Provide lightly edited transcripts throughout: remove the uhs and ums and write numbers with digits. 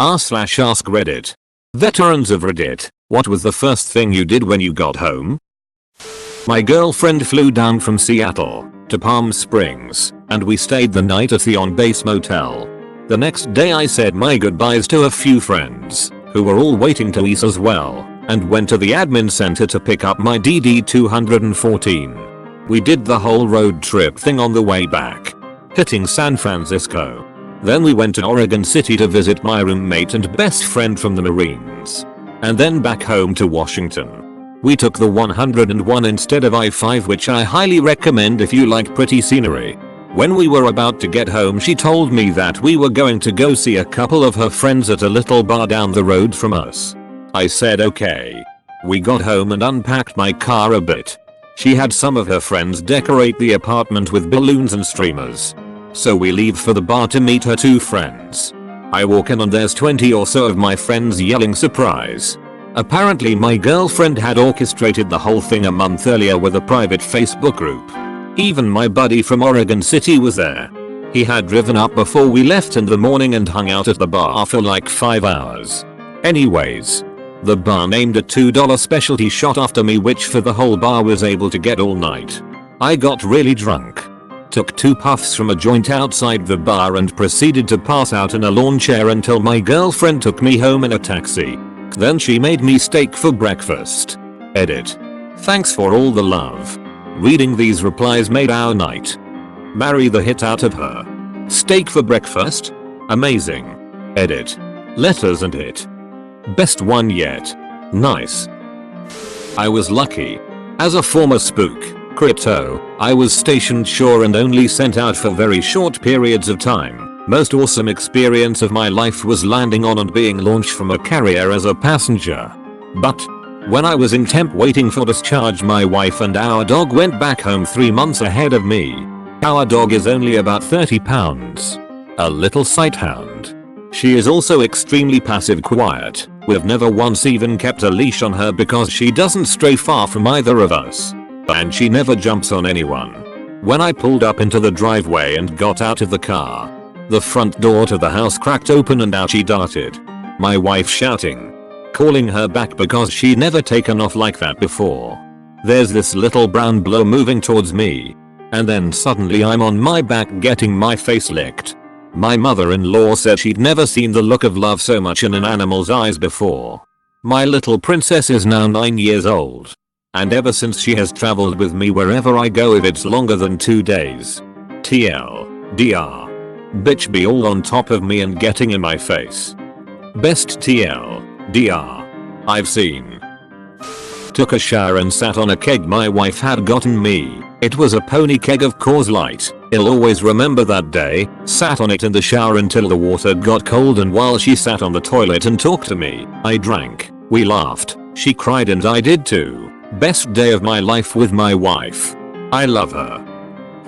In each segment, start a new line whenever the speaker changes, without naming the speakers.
r/AskReddit. Veterans of Reddit, what was the first thing you did when you got home? My girlfriend flew down from Seattle to Palm Springs, and we stayed the night at the on-base motel. The next day I said my goodbyes to a few friends, who were all waiting to eat as well, and went to the admin center to pick up my DD-214. We did the whole road trip thing on the way back, hitting San Francisco. Then we went to Oregon City to visit my roommate and best friend from the Marines. And then back home to Washington. We took the 101 instead of I-5, which I highly recommend if you like pretty scenery. When we were about to get home, she told me that we were going to go see a couple of her friends at a little bar down the road from us. I said okay. We got home and unpacked my car a bit. She had some of her friends decorate the apartment with balloons and streamers. So we leave for the bar to meet her two friends. I walk in and there's 20 or so of my friends yelling surprise. Apparently my girlfriend had orchestrated the whole thing a month earlier with a private Facebook group. Even my buddy from Oregon City was there. He had driven up before we left in the morning and hung out at the bar for like 5 hours. Anyways, the bar named a $2 specialty shot after me, which for the whole bar was able to get all night. I got really drunk. Took 2 puffs from a joint outside the bar and proceeded to pass out in a lawn chair until my girlfriend took me home in a taxi. Then she made me steak for breakfast. Edit. Thanks for all the love. Reading these replies made our night. Marry the hit out of her. Steak for breakfast? Amazing. Edit. Letters and hit. Best one yet. Nice. I was lucky. As a former spook, crypto, I was stationed shore and only sent out for very short periods of time. Most awesome experience of my life was landing on and being launched from a carrier as a passenger. But when I was in temp waiting for discharge, my wife and our dog went back home 3 months ahead of me. Our dog is only about 30 pounds. A little sighthound. She is also extremely passive quiet. We've never once even kept a leash on her because she doesn't stray far from either of us. And she never jumps on anyone. When I pulled up into the driveway and got out of the car, the front door to the house cracked open and out she darted. My wife shouting, calling her back because she'd never taken off like that before. There's this little brown blur moving towards me. And then suddenly I'm on my back getting my face licked. My mother-in-law said she'd never seen the look of love so much in an animal's eyes before. My little princess is now 9 years old. And ever since she has traveled with me wherever I go if it's longer than 2 days. TLDR. Bitch be all on top of me and getting in my face. Best TLDR I've seen. Took a shower and sat on a keg my wife had gotten me. It was a pony keg of Coors Light. I'll always remember that day. Sat on it in the shower until the water got cold, and while she sat on the toilet and talked to me, I drank. We laughed. She cried and I did too. Best day of my life with my wife. I love her.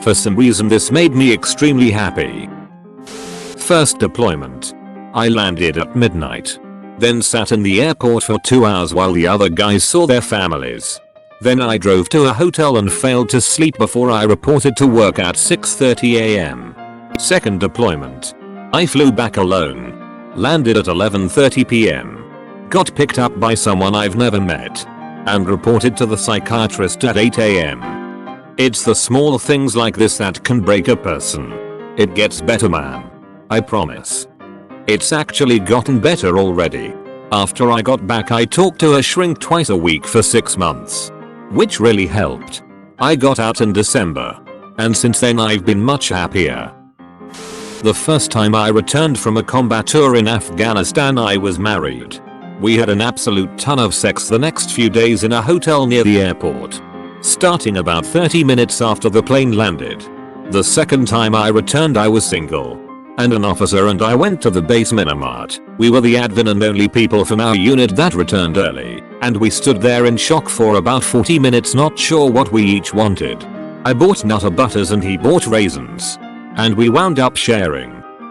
For some reason this made me extremely happy. First deployment. I landed at midnight. Then sat in the airport for 2 hours while the other guys saw their families. Then I drove to a hotel and failed to sleep before I reported to work at 6:30 AM. Second deployment. I flew back alone. Landed at 11:30 PM. Got picked up by someone I've never met. And reported to the psychiatrist at 8 AM. It's the small things like this that can break a person. It gets better, man. I promise. It's actually gotten better already. After I got back I talked to a shrink twice a week for 6 months. Which really helped. I got out in December. And since then I've been much happier. The first time I returned from a combat tour in Afghanistan I was married. We had an absolute ton of sex the next few days in a hotel near the airport. Starting about 30 minutes after the plane landed. The second time I returned I was single. And an officer and I went to the base minimart. We were the admin and only people from our unit that returned early. And we stood there in shock for about 40 minutes not sure what we each wanted. I bought Nutter Butters and he bought raisins. And we wound up sharing.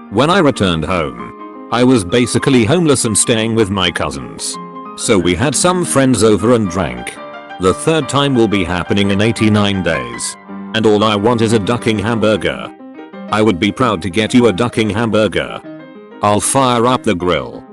When I returned home, I was basically homeless and staying with my cousins. So we had some friends over and drank. The third time will be happening in 89 days. And all I want is a ducking hamburger. I would be proud to get you a ducking hamburger. I'll fire up the grill.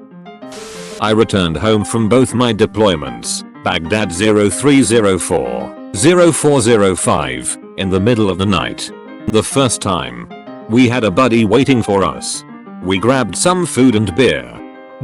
I returned home from both my deployments, Baghdad 0304, 0405, in the middle of the night. The first time, we had a buddy waiting for us. We grabbed some food and beer,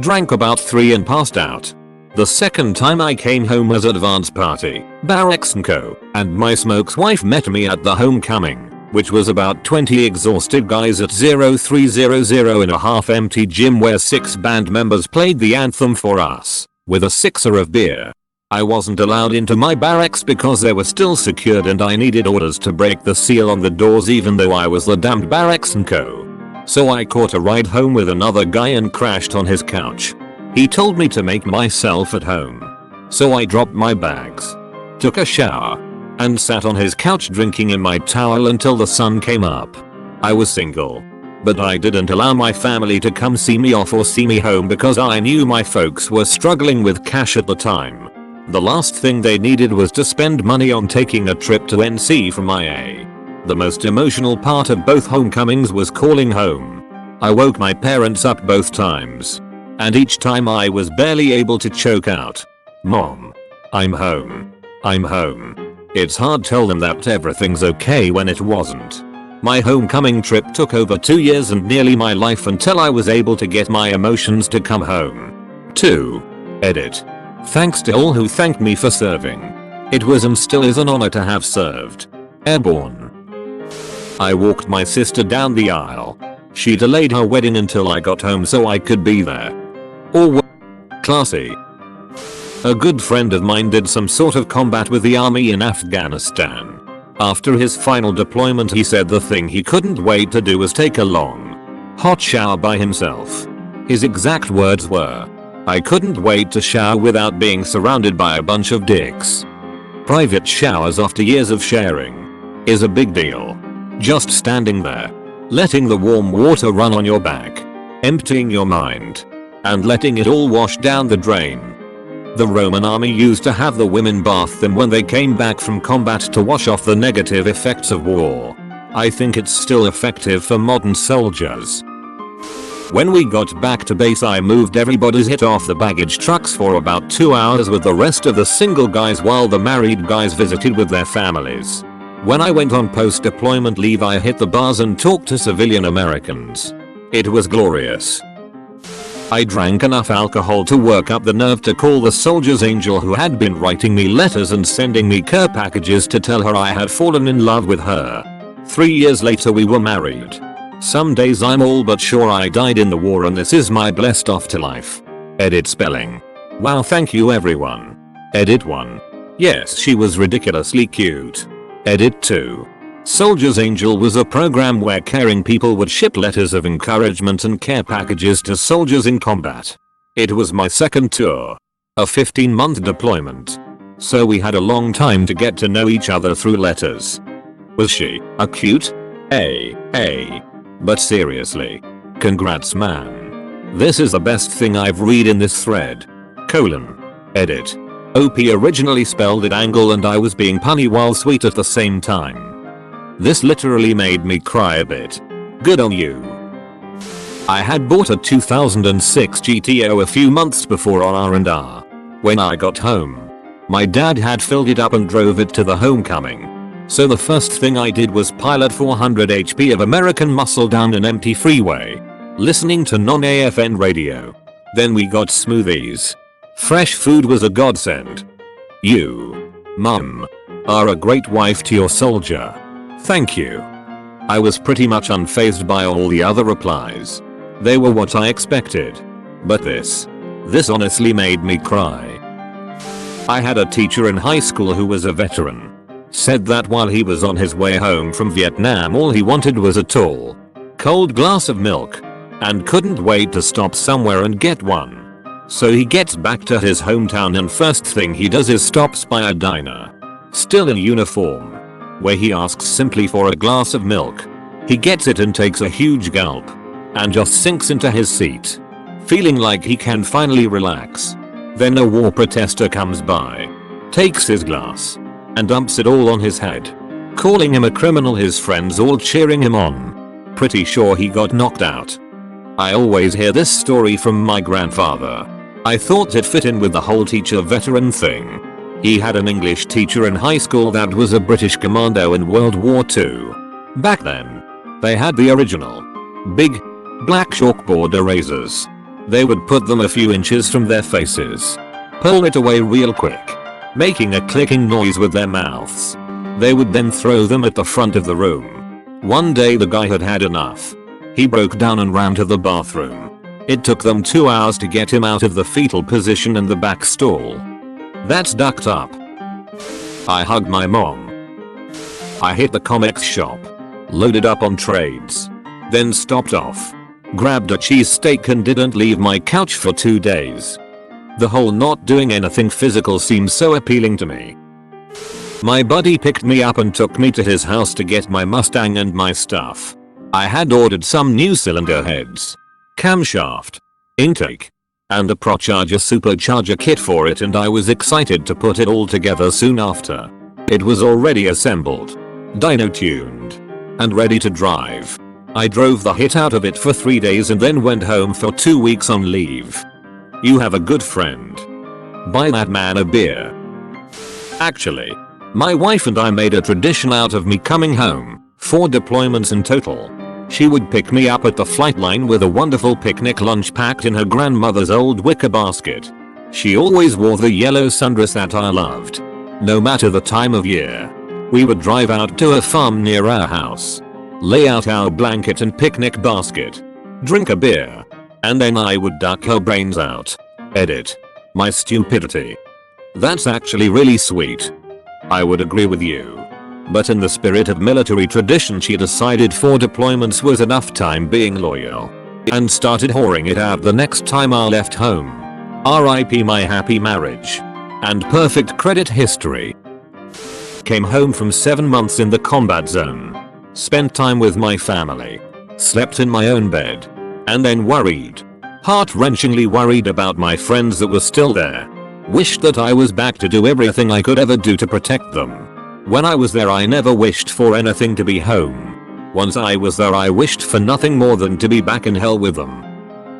drank about 3 and passed out. The second time I came home as advance party, Barracks & Co. and my smoke's wife met me at the homecoming, which was about 20 exhausted guys at 0300 in a half-empty gym where 6 band members played the anthem for us, with a 6er of beer. I wasn't allowed into my barracks because they were still secured and I needed orders to break the seal on the doors even though I was the damned Barracks & Co. So I caught a ride home with another guy and crashed on his couch. He told me to make myself at home. So I dropped my bags, took a shower, and sat on his couch drinking in my towel until the sun came up. I was single, but I didn't allow my family to come see me off or see me home because I knew my folks were struggling with cash at the time. The last thing they needed was to spend money on taking a trip to NC from IA. The most emotional part of both homecomings was calling home. I woke my parents up both times, and each time I was barely able to choke out, "Mom, I'm home. I'm home." It's hard to tell them that everything's okay when it wasn't. My homecoming trip took over 2 years and nearly my life until I was able to get my emotions to come home. 2. Edit. Thanks to all who thanked me for serving. It was and still is an honor to have served. Airborne. I walked my sister down the aisle. She delayed her wedding until I got home so I could be there. Classy. A good friend of mine did some sort of combat with the army in Afghanistan. After his final deployment he said the thing he couldn't wait to do was take a long, hot shower by himself. His exact words were, "I couldn't wait to shower without being surrounded by a bunch of dicks." Private showers after years of sharing is a big deal. Just standing there, letting the warm water run on your back, emptying your mind, and letting it all wash down the drain. The Roman army used to have the women bath them when they came back from combat to wash off the negative effects of war. I think it's still effective for modern soldiers. When we got back to base I moved everybody's hit off the baggage trucks for about 2 hours with the rest of the single guys while the married guys visited with their families. When I went on post-deployment leave I hit the bars and talked to civilian Americans. It was glorious. I drank enough alcohol to work up the nerve to call the soldier's angel who had been writing me letters and sending me care packages to tell her I had fallen in love with her. 3 years later we were married. Some days I'm all but sure I died in the war and this is my blessed afterlife. Edit spelling. Wow, thank you everyone. Edit 1. Yes, she was ridiculously cute. Edit 2. Soldier's Angel was a program where caring people would ship letters of encouragement and care packages to soldiers in combat. It was my second tour. A 15-month deployment. So we had a long time to get to know each other through letters. Was she a cute? But seriously. Congrats man. This is the best thing I've read in this thread. Edit. OP originally spelled it angle and I was being punny while sweet at the same time. This literally made me cry a bit. Good on you. I had bought a 2006 GTO a few months before on R&R. When I got home, my dad had filled it up and drove it to the homecoming. So the first thing I did was pilot 400 HP of American Muscle down an empty freeway, listening to non-AFN radio. Then we got smoothies. Fresh food was a godsend. You, Mum, are a great wife to your soldier. Thank you. I was pretty much unfazed by all the other replies. They were what I expected. But this honestly made me cry. I had a teacher in high school who was a veteran. Said that while he was on his way home from Vietnam all he wanted was a tall, cold glass of milk, and couldn't wait to stop somewhere and get one. So he gets back to his hometown and first thing he does is stops by a diner, still in uniform, where he asks simply for a glass of milk. He gets it and takes a huge gulp, and just sinks into his seat, feeling like he can finally relax. Then a war protester comes by, takes his glass, and dumps it all on his head, calling him a criminal, his friends all cheering him on. Pretty sure he got knocked out. I always hear this story from my grandfather. I thought it fit in with the whole teacher veteran thing. He had an English teacher in high school that was a British commando in World War II. Back then, they had the original big black chalkboard erasers. They would put them a few inches from their faces, pull it away real quick, making a clicking noise with their mouths. They would then throw them at the front of the room. One day the guy had had enough. He broke down and ran to the bathroom. It took them 2 hours to get him out of the fetal position in the back stall. That's ducked up. I hugged my mom. I hit the comics shop, loaded up on trades, then stopped off, grabbed a cheesesteak and didn't leave my couch for 2 days. The whole not doing anything physical seems so appealing to me. My buddy picked me up and took me to his house to get my Mustang and my stuff. I had ordered some new cylinder heads, camshaft, intake, and a Procharger supercharger kit for it, and I was excited to put it all together soon after. It was already assembled, dyno tuned, and ready to drive. I drove the hit out of it for 3 days and then went home for 2 weeks on leave. You have a good friend. Buy that man a beer. Actually, my wife and I made a tradition out of me coming home, 4 deployments in total. She would pick me up at the flight line with a wonderful picnic lunch packed in her grandmother's old wicker basket. She always wore the yellow sundress that I loved. No matter the time of year, we would drive out to a farm near our house, lay out our blanket and picnic basket, drink a beer, and then I would duck her brains out. Edit. My stupidity. That's actually really sweet. I would agree with you. But in the spirit of military tradition, she decided 4 deployments was enough time being loyal, and started whoring it out the next time I left home. RIP my happy marriage and perfect credit history. Came home from 7 months in the combat zone, spent time with my family, slept in my own bed, and then worried, heart-wrenchingly worried about my friends that were still there. Wished that I was back to do everything I could ever do to protect them. When I was there, I never wished for anything to be home. Once I was there, I wished for nothing more than to be back in hell with them.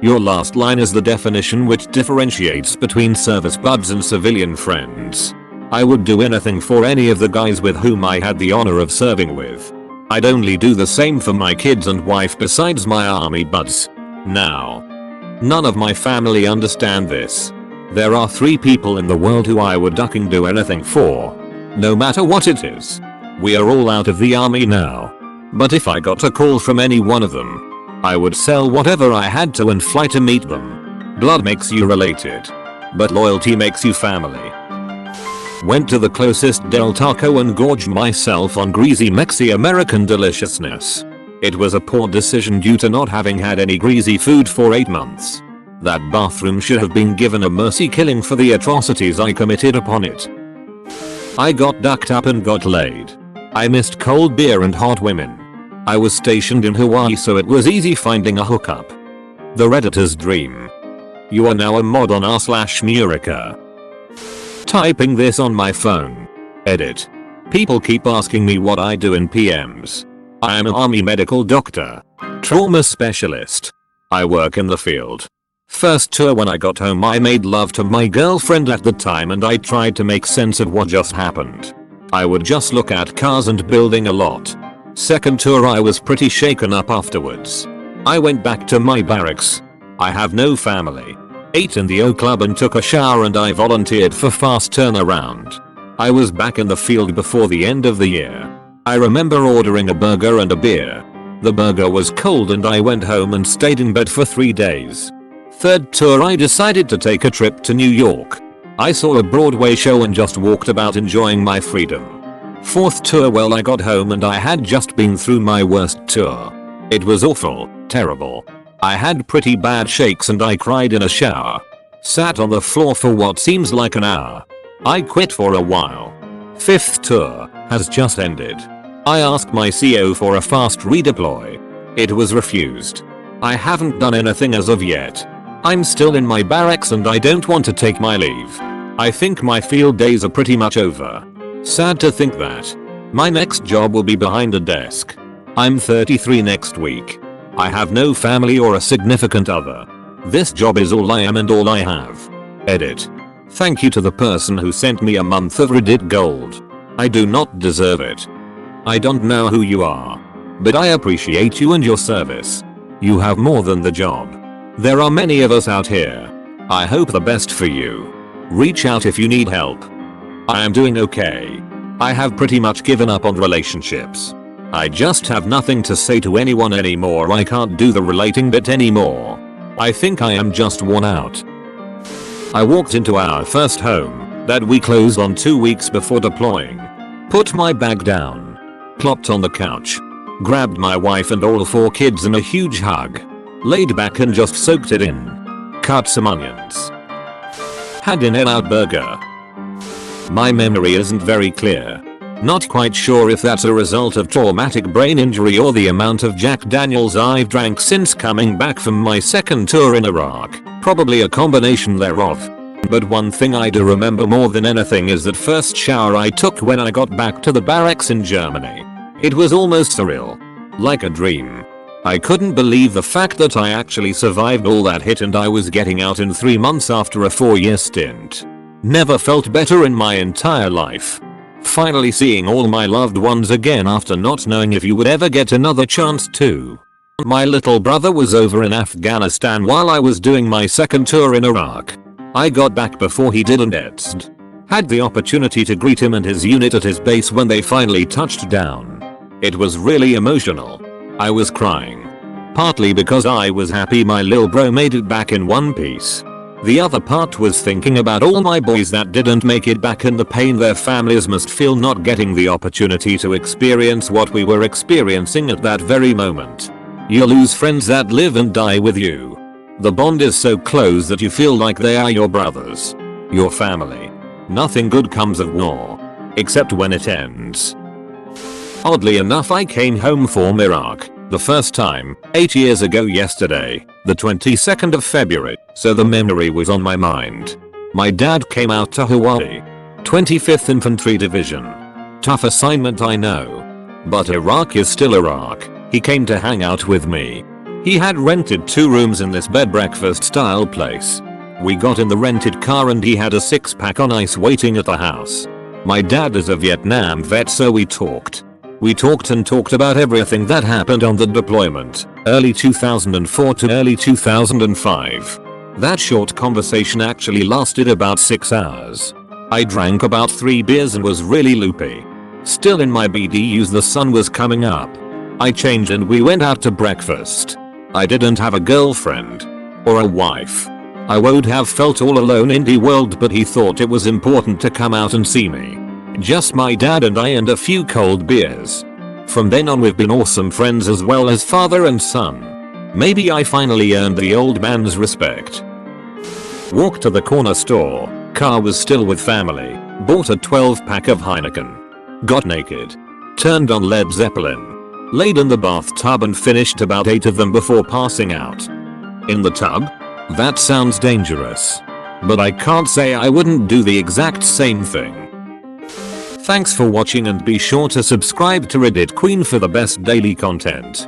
Your last line is the definition which differentiates between service buds and civilian friends. I would do anything for any of the guys with whom I had the honor of serving with. I'd only do the same for my kids and wife besides my army buds. Now, none of my family understand this. There are 3 people in the world who I would fucking do anything for, no matter what it is. We are all out of the army now. But if I got a call from any one of them, I would sell whatever I had to and fly to meet them. Blood makes you related, but loyalty makes you family. Went to the closest Del Taco and gorged myself on greasy Mexi-American deliciousness. It was a poor decision due to not having had any greasy food for 8 months. That bathroom should have been given a mercy killing for the atrocities I committed upon it. I got ducked up and got laid. I missed cold beer and hot women. I was stationed in Hawaii, so it was easy finding a hookup. The Redditor's dream. You are now a mod on r/Murica. Typing this on my phone. Edit. People keep asking me what I do in PMs. I am an army medical doctor, trauma specialist. I work in the field. First tour, when I got home, I made love to my girlfriend at the time and I tried to make sense of what just happened. I would just look at cars and building a lot. Second tour, I was pretty shaken up afterwards. I went back to my barracks. I have no family. Ate in the O Club and took a shower, and I volunteered for fast turnaround. I was back in the field before the end of the year. I remember ordering a burger and a beer. The burger was cold and I went home and stayed in bed for 3 days. Third tour, I decided to take a trip to New York. I saw a Broadway show and just walked about enjoying my freedom. Fourth tour, well, I got home and I had just been through my worst tour. It was awful, terrible. I had pretty bad shakes and I cried in a shower. Sat on the floor for what seems like an hour. I quit for a while. Fifth tour has just ended. I asked my CO for a fast redeploy. It was refused. I haven't done anything as of yet. I'm still in my barracks and I don't want to take my leave. I think my field days are pretty much over. Sad to think that my next job will be behind a desk. I'm 33 next week. I have no family or a significant other. This job is all I am and all I have. Edit. Thank you to the person who sent me a month of Reddit gold. I do not deserve it. I don't know who you are, but I appreciate you and your service. You have more than the job. There are many of us out here. I hope the best for you. Reach out if you need help. I am doing okay. I have pretty much given up on relationships. I just have nothing to say to anyone anymore. I can't do the relating bit anymore. I think I am just worn out. I walked into our first home that we closed on 2 weeks before deploying. Put my bag down. Plopped on the couch. Grabbed my wife and all 4 kids in a huge hug. Laid back and just soaked it in. Cut some onions. Had an In-N-Out burger. My memory isn't very clear. Not quite sure if that's a result of traumatic brain injury or the amount of Jack Daniels I've drank since coming back from my second tour in Iraq. Probably a combination thereof. But one thing I do remember more than anything is that first shower I took when I got back to the barracks in Germany. It was almost surreal. Like a dream. I couldn't believe the fact that I actually survived all that hit and I was getting out in 3 months after a 4-year stint. Never felt better in my entire life. Finally seeing all my loved ones again after not knowing if you would ever get another chance to. My little brother was over in Afghanistan while I was doing my second tour in Iraq. I got back before he did and had the opportunity to greet him and his unit at his base when they finally touched down. It was really emotional. I was crying. Partly because I was happy my lil bro made it back in one piece. The other part was thinking about all my boys that didn't make it back and the pain their families must feel not getting the opportunity to experience what we were experiencing at that very moment. You lose friends that live and die with you. The bond is so close that you feel like they are your brothers. Your family. Nothing good comes of war. Except when it ends. Oddly enough, I came home from Iraq the first time 8 years ago yesterday, the 22nd of February, so the memory was on my mind. My dad came out to Hawaii. 25th Infantry Division. Tough assignment, I know. But Iraq is still Iraq. He came to hang out with me. He had rented 2 rooms in this bed breakfast style place. We got in the rented car and he had a 6-pack on ice waiting at the house. My dad is a Vietnam vet, so we talked. We talked and talked about everything that happened on the deployment, early 2004 to early 2005. That short conversation actually lasted about 6 hours. I drank about 3 beers and was really loopy. Still in my BDUs, the sun was coming up. I changed and we went out to breakfast. I didn't have a girlfriend. Or a wife. I would have felt all alone in the world, but he thought it was important to come out and see me. Just my dad and I and a few cold beers. From then on we've been awesome friends as well as father and son. Maybe I finally earned the old man's respect. Walked to the corner store. Car was still with family. Bought a 12-pack of Heineken. Got naked. Turned on Led Zeppelin. Laid in the bathtub and finished about 8 of them before passing out. In the tub? That sounds dangerous. But I can't say I wouldn't do the exact same thing. Thanks for watching and be sure to subscribe to RedditQueen for the best daily content.